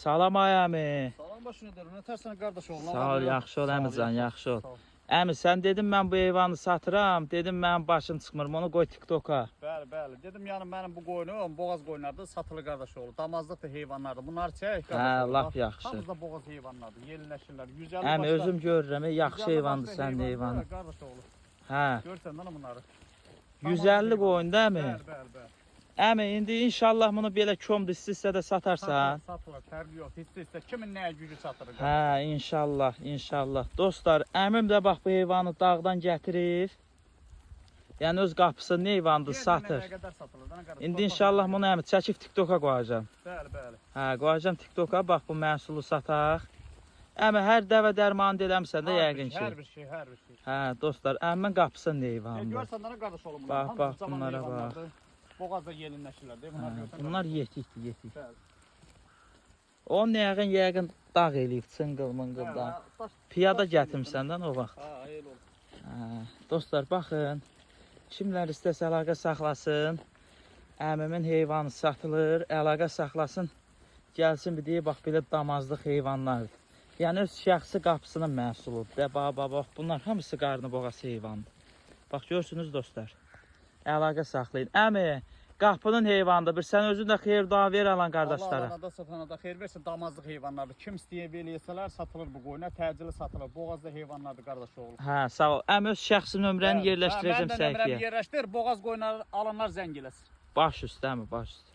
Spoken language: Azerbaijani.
Salam ay əmi. Salam başına derim. Nətərsən qardaş oğlum? Sağ ol, yaxşı ol əmican, yaxşı ol. Əmi, sən dedim mən bu heyvanı satıram, dedim mənim başım çıxmır, onu qoy TikToka. Bəli, bəli. Dedim yəni mənim bu qoyunum boğaz qoyunlardır, satılır qardaş oğlu. Damazlıqdır heyvanlardır. Bunlar çək qardaş Hə, oğlu. lap yaxşı. Hamısı da boğaz heyvanlardır, yeniləşirlər. 150 Əmi, özüm görürəm, yaxşı heyvandır sənin heyvan. heyvanı. Qardaş oğlu. Hə, Görsən də bunları. 150 qoyunda əmi. Bəli, bəli, bəli. Əmi, indi inşallah bunu belə komdu istəyirsə də satarsan. Satılır, fərqi yox. Heç kimin nəyə gücü çatır. Hə, inşallah, inşallah. Dostlar, əmim də bax bu heyvanı dağdan gətirir. Yəni öz qapısının heyvanıdır, satır. İndi inşallah bunu əmi çəkib TikToka qoyacağam. Bəli, bəli. Hə, qoyacağam TikToka, bax bu məhsulu sataq. Əmi, hər dəvə dərmanı eləmsən də yəqin ki. Hər bir şey, hər bir şey. Hə, dostlar, əmin qapısının heyvanıdır. Görsən də qardaş oğlum bunlar. Bax, bax, bunlara bax. Boğazda yelinləşirlər, deyil bunlar görsən. Bunlar yetikdir, yetik. Bəli. Onun yəqin dağ eləyib, çıngıl-mıngıldan. Piyada gətirmişsən də o vaxt. Ha, elə olur. Hə, dostlar, baxın. Kimlər istəsə əlaqə saxlasın. Əmimin heyvanı satılır, əlaqə saxlasın. Gəlsin bir deyə, bax, belə damazlıq heyvanlardır. Yəni, öz şəxsi qapısının məhsuludur. Bax, bunlar hamısı qarnı boğaz heyvandır. Bax, görürsünüz, dostlar. Əlaqə saxlayın. Əmi, qapının heyvanıdır. Sən özün də xeyir dua ver alan qardaşlara. Allah satana da xeyir versin, damazlıq heyvanlardır. Kim istəyə eləyəsələr satılır bu qoyuna, təcili satılır. Boğazda heyvanlardır qardaş oğlu. Hə, sağ ol. Əmi, öz şəxsi nömrəni yerləşdirəcəm səhifəyə. Mən də nömrəmi yerləşdir, boğaz qoyunları alanlar zəng eləsin. Baş üstə, əmi, baş üstə.